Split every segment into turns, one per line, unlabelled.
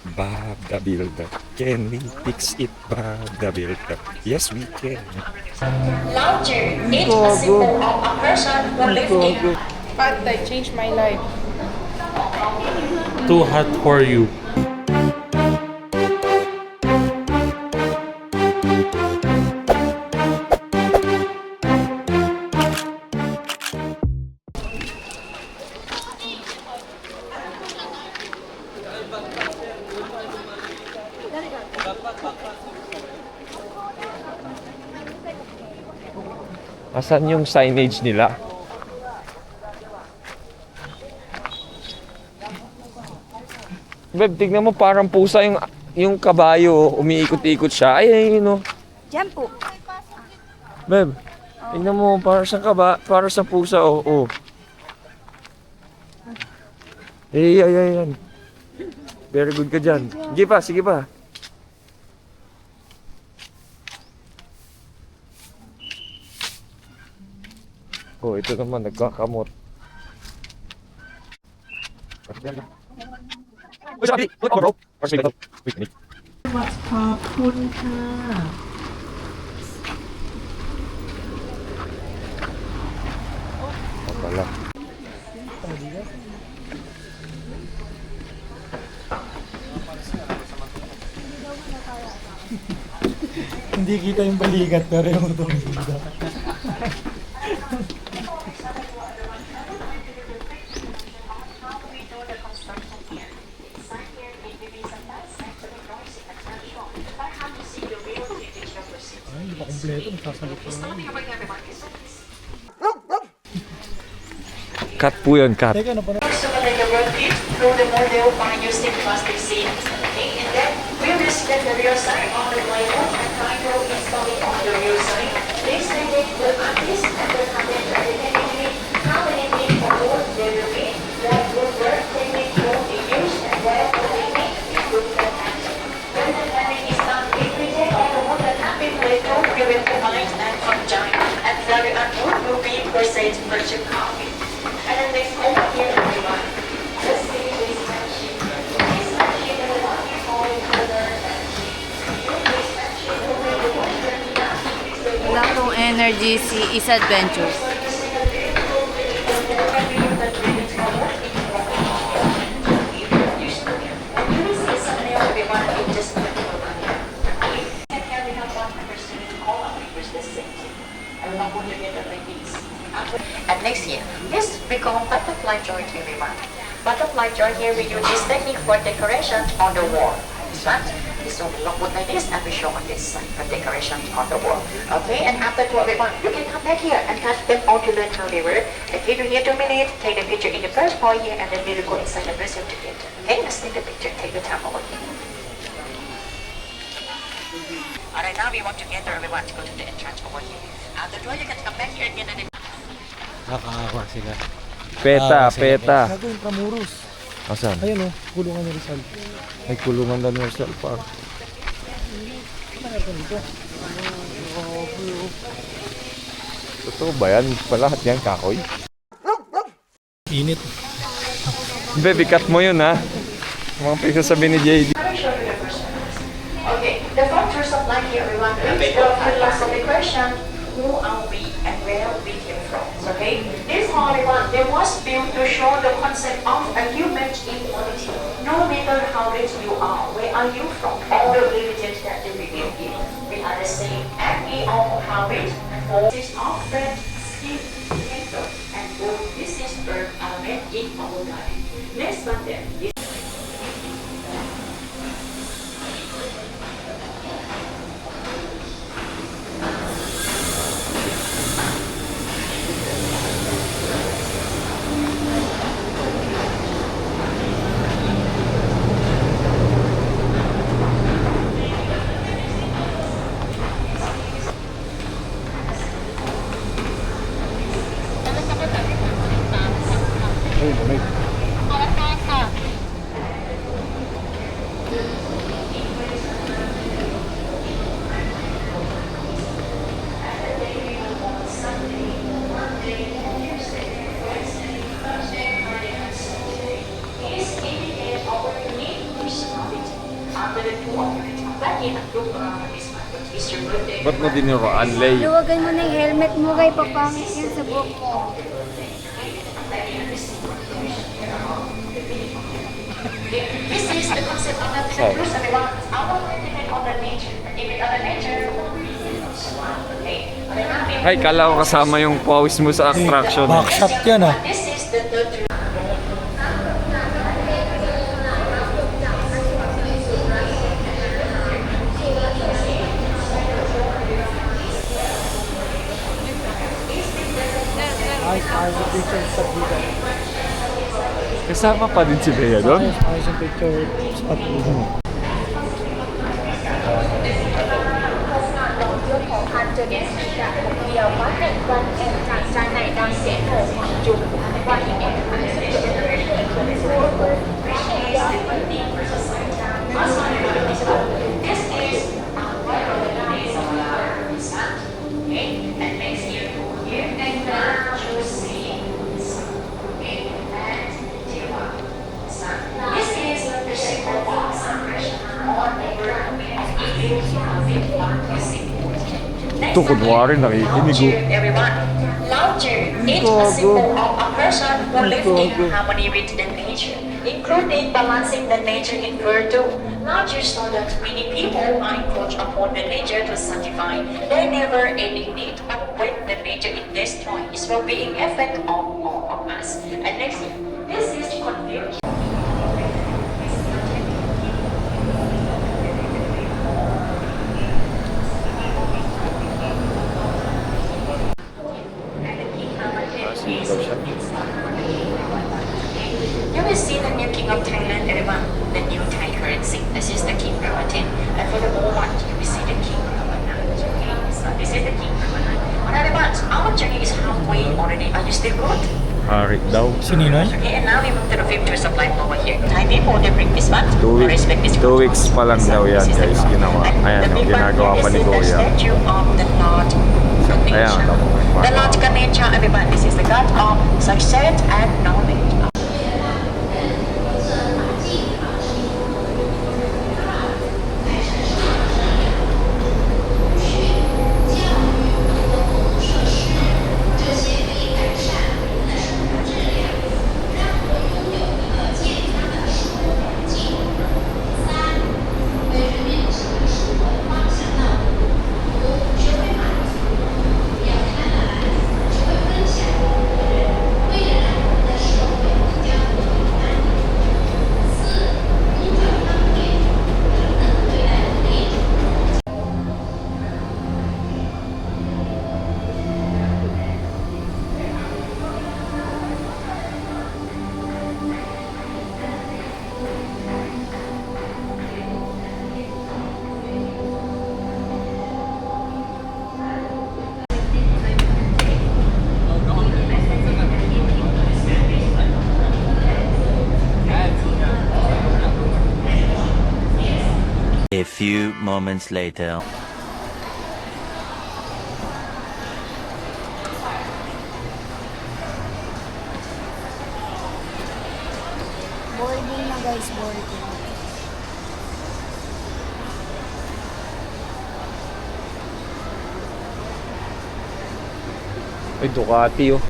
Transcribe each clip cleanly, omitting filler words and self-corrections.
Bob the Builder. Can we fix it, Bob the Builder? Yes, we can.
Louder. It's a symbol of a person who lived in.
Pad Thai changed my life.
Too hot for you.
Asan yung signage nila? Beb, tignan mo parang pusa yung kabayo, umiikot-ikot siya. Ay, ayun, oh.
Diyan po.
Beb, tignan mo para sa para sa pusa, oh. Oh. Ay. Very good ka dyan. Sige pa, sige pa. Oh, ito naman, nagkakamot. Uy, sabi! Look over, bro! First minute. Wait, minute.
ขอบคุณค่ะ
Oh, pala.
Hindi kita yung balikat pero yung tumida. Ay, hindi pa kompleto. Magsasalit pa naman.
Cut po yun, cut.
Teka, ano pa na?
So that the work it through the model by using plastic seeds. Okay, and then we will set the real side on the label and try to install it on the real side. This method will artist and the content identity how many things or more there will be, what would work technique will be used, and what technique would be attached. When the timing is done, if we take all the wood that have been later, we will combine and conjoin, and very wood will be percent virgin copy. And then next over here, everyone. Let's see this machine. This machine is what we call color machine. This machine will be the one that we have to fix the
Wala pong energy si Is Adventures.
And next year, this become butterfly joint everyone. Butterfly joint here we use this technique for decoration on the wall. This one will look like this and we show on this side for decoration on the wall. Okay, and after 12 everyone, you can come back here and touch them all to learn how they work. And give you here 2 minutes, take the picture in the first point here and then we will go inside the museum together. Okay, let's take the picture, take the time over here. Alright, now we want to gather everyone to go to the entrance over here. After 12 you can come back here again and then
Nakakawa sila.
Peta.
Gago yung Tramuros.
Asan?
Ayun o, kulungan ni Rizal.
May kulungan na ng Rizal Park.
Ano dito?
Totoo ba yan? Palahat yan, kahoy.
Init.
Bebe, cut mo yun, ha? Mga pagsasabi ni JD.
Okay, the front first of line here, everyone. Please go to the last of the question. Who are we and where we came from? Okay, this Holy One, they was built to show the concept of a human equality. No matter how rich you are, where are you from? All the religions that they reveal here, we are the same. And we all have it. This is of bread, skin, mental, and both this is earth are made in our life. Next one then. Please indicate our unique personality.
Ba't mo dinuraan, Lay?
Luwagay mo na yung helmet mo kay papangit yan sa buhok mo.
This is the concept of the cruise, everyone. Our depend on the nature. Depend on the nature. Okay.
Ay, kala ko kasama yung pawis mo sa attraction.
Backshot yan ah.
This is the third.
Ayos yung picture spot dito.
Kasama pa din si Bea doon?
Ayos yung picture spot dito.
看这边是的，比較穩定均站在內當寫圖做關於嘅。
Ito, kunwari, nakikinig ko.
Everyone, laughter is a symbol of a person who lives in harmony with the nature, including balancing the nature in virtue. Laughter so that many people are encroached upon the nature to sanctify their never-ending need. But when the nature is destroyed, it will be an effect on all of us. And next, this is confusion. You will see the new king of Thailand, everyone. The new Thai currency. This is the king Ramadan. And for the old one, you will see the king Ramadan. Okay, so this is the king Ramadan. Alright, everyone, our journey is halfway already. Are you still good?
Harik daw.
Si Ninoy?
Okay, and now we move to the fifth tourist of life over here. Thai people, they bring this one.
2 weeks,
Respect this
2 weeks pa lang daw yan,
This is the
guys,
God.
ginawa.
And
Ayan,
the
yung
big one
ginagawa
here
pa ni
is the
Kuya.
statue of the Lord Ganesha.
Ayan, tama.
The Lord Ganesha, everyone, this is the god of success and knowledge.
A few moments later.
Boarding na guys, boarding.
Ay, Ducati oh.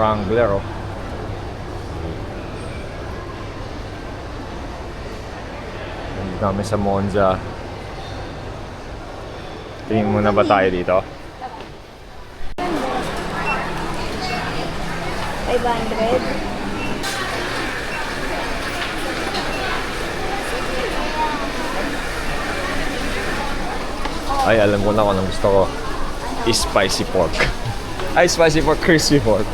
Wrangler oh. Nandito kami sa Monza. Tingin muna ba tayo dito?
500.
Ay, alam ko na kung anong gusto ko. Spicy pork. Ay, spicy pork, crispy pork.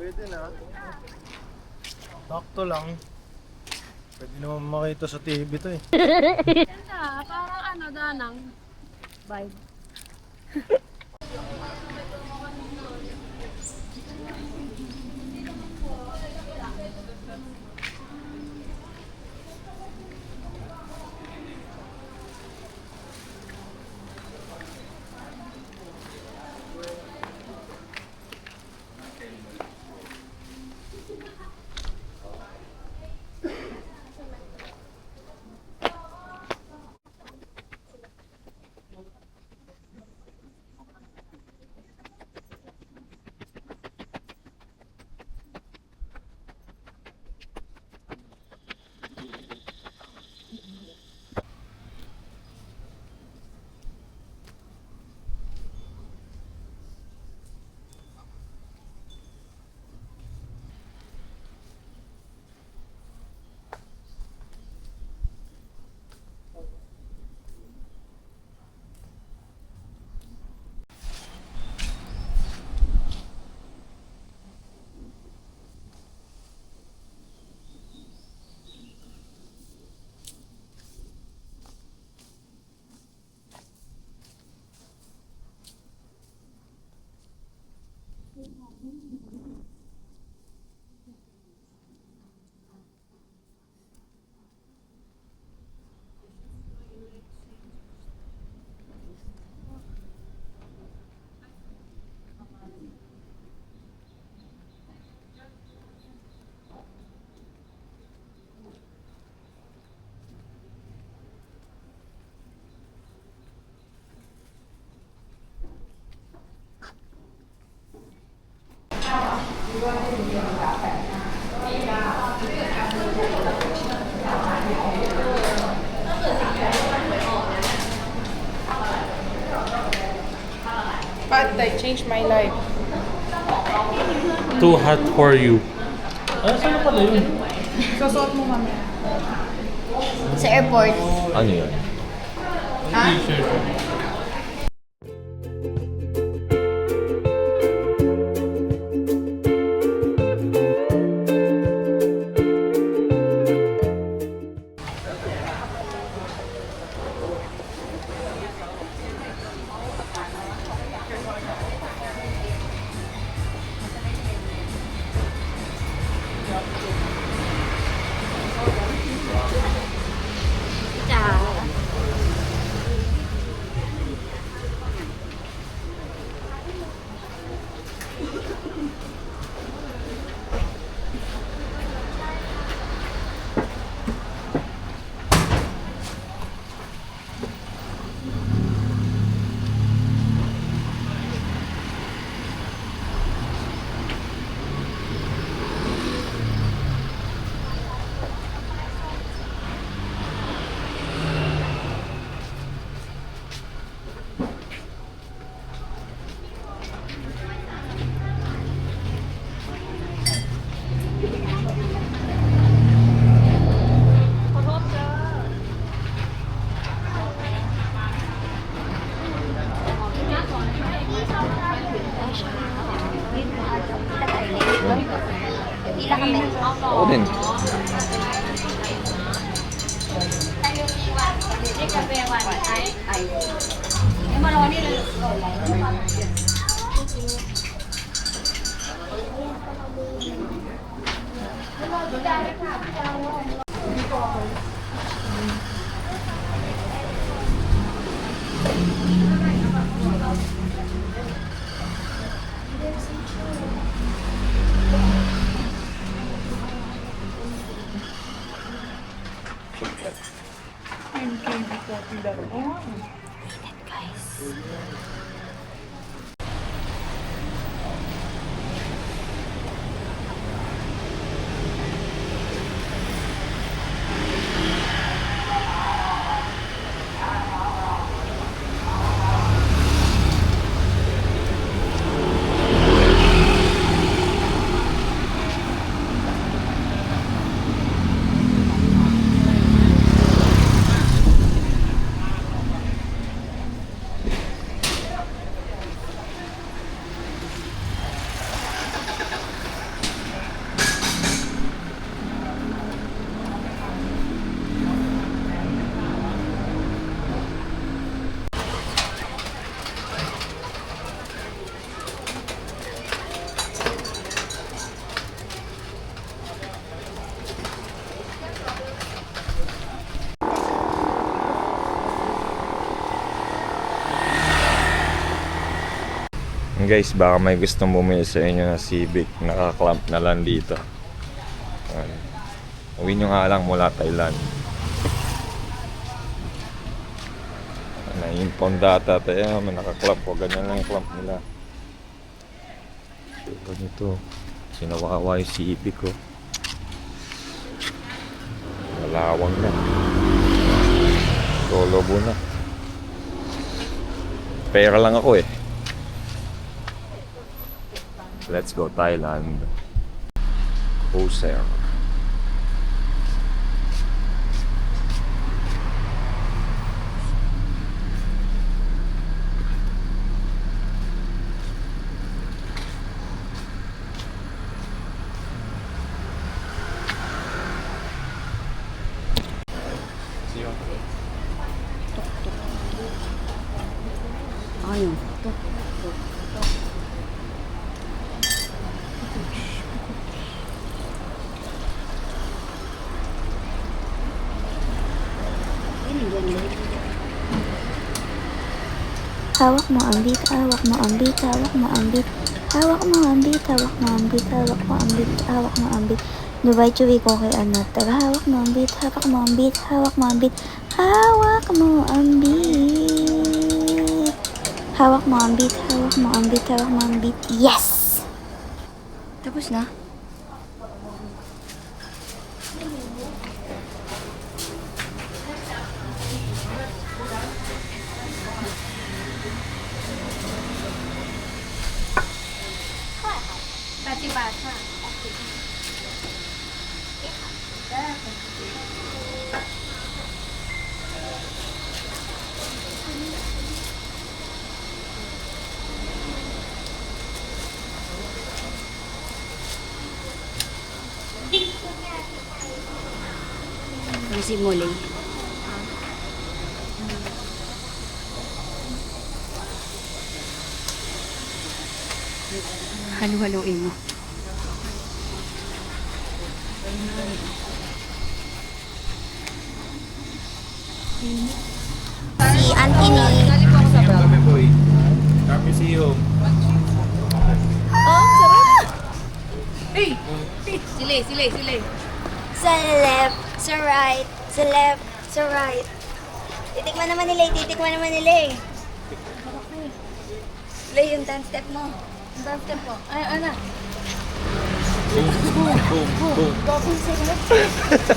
Pwede na. Sakto lang. Pwede naman makita sa TV to eh.
Ganda, parang ano, danang. Vibe.
Pad Thai changed my life.
Too hot for you.
Ah, saan pala yun?
Susuot mo mamaya.
Sa airport.
Ano yun?
T-shirt.
Ako din. Guys, baka may gustong bumili sa inyo na Civic. Naka-clamp na lang dito. Ayan. Uwi nyo nga lang mula Thailand. Na-impound data tayo. May naka-clamp po. Ganyan lang yung clamp nila. Ganito. Sinawawa yung Civic ko. Malawang na. Lolobo na. Pera lang ako eh. Let's go Thailand. Corsair.
Ayun.
Hawak mo ang beat, hawak mo ang beat, hawak mo ang beat. Hawak mo ang beat, hawak mo ang beat, hawak mo ang beat, hawak mo ang beat. Dubai chewy ko kay anak. Hawak mo ang beat, hawak mo ang beat, hawak mo ang beat. Hawak mo ang beat. Hawak mo ang beat, hawak mo ang beat, hawak mo ang beat. Yes!
Tapos na? Ang simulay. Halo-haloin mo. Si Auntie ni...
Sili.
Sa left, sa right, sa left, sa right. Titikman naman nila eh. Sila yung dance step mo. Yung dance step mo.
Ay, ana.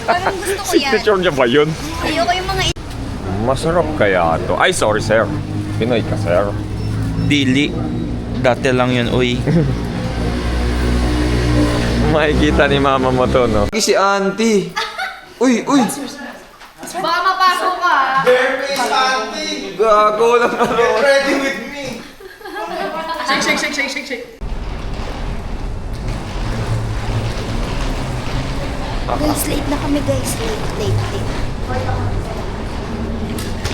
Parang gusto ko yan.
Signature niya ba yun?
Ayoko yung mga
Masarap kaya to. Ay, sorry sir. Pinoy ka sir.
Dili. Dati lang yun, uy.
Makikita ni mama mo to, no? Si auntie. Uy.
Baka mapasok ka.
Gago lang ano.
Shake.
Guys, late na kami guys. Late.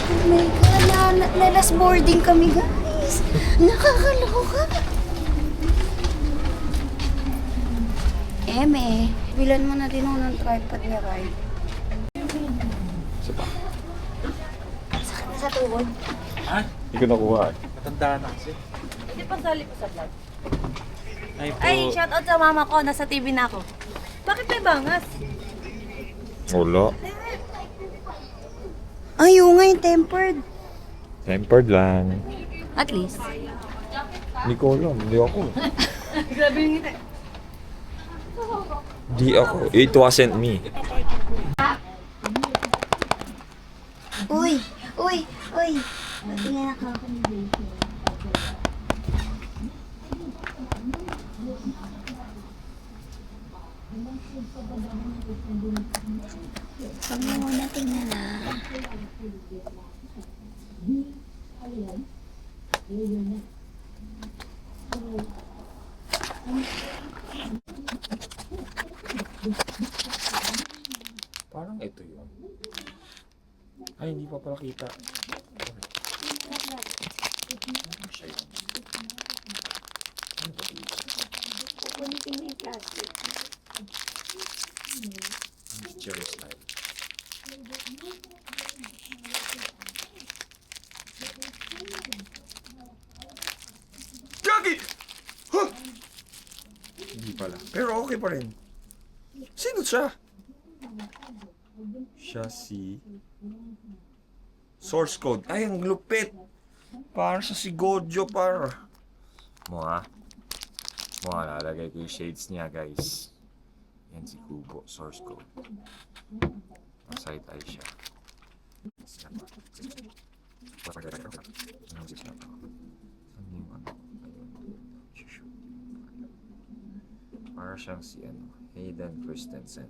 Oh my God, na last boarding kami guys. Nakakaloka. Eme, bilan mo na din ako ng tripod niya, Ray.
Isa pa.
Sakit na sa tuhod.
Hindi ko nakuha eh.
Hindi pa sali po sa vlog.
Ay po.
Ay, shoutout sa mama ko. Nasa TV na ako. Bakit may bangas?
Wala.
Ay, yung nga yung tempered.
Tempered lang.
At least.
Hindi ko alam. Hindi ako.
Grabe yung ngiti.
Di ako. It wasn't me.
Uy. Tingnan ako. Huwag mo muna tingnan na.
Parang ito yun. Ay, hindi pa pala kita. Siya yun.
Punitin mo yung plastic.
Cherry style. Gagi! Pero okay pa rin. Sino siya? Siya si... Source code. Ay, ang lupit! Para sa si Gojo, par. Mga lalagay ko yung shades niya, guys. Yan si Kubo, source code. Side eye siya. Para siyang si Hayden Christensen.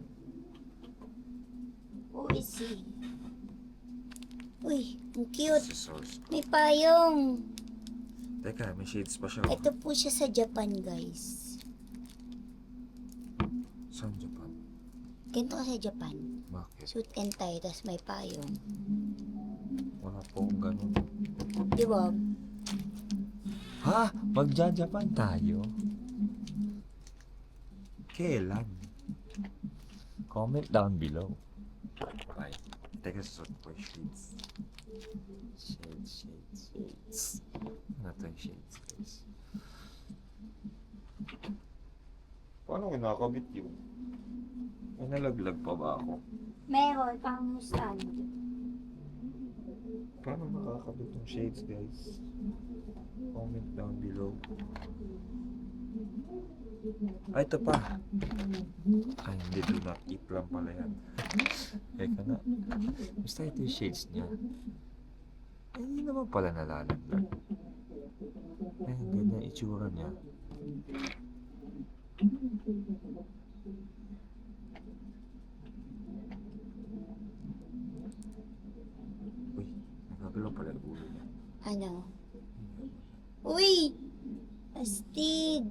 Who is he? Uy, ang cute.
Si source code.
May payong.
Teka, may shades pa siya.
Ito po siya sa Japan, guys.
Saan Japan?
Ganito ka sa Japan.
Bakit?
Suit and tie, tas may payong.
Wala po akong ganun.
Di ba?
Ha? Magja-Japan tayo? Kailan? Comment down below. Bye. Teka, susunod ko yung shades. Shades. Ano to yung shades, guys? Paano kinakabit yun? May nalaglag pa ba ako?
Meron pang stand.
Paano makakabit yung shades, guys? Comment down below. Ay, ito pa. Ay, hindi. Do not eat lang pala yan. Eka na. Basta ito yung shades niya. Ay, hindi naman pala nalalaglag. Ay, ganyan itsura niya. Uy, nagagalaw pala yung ulo niya.
Ano? Uy! Astig!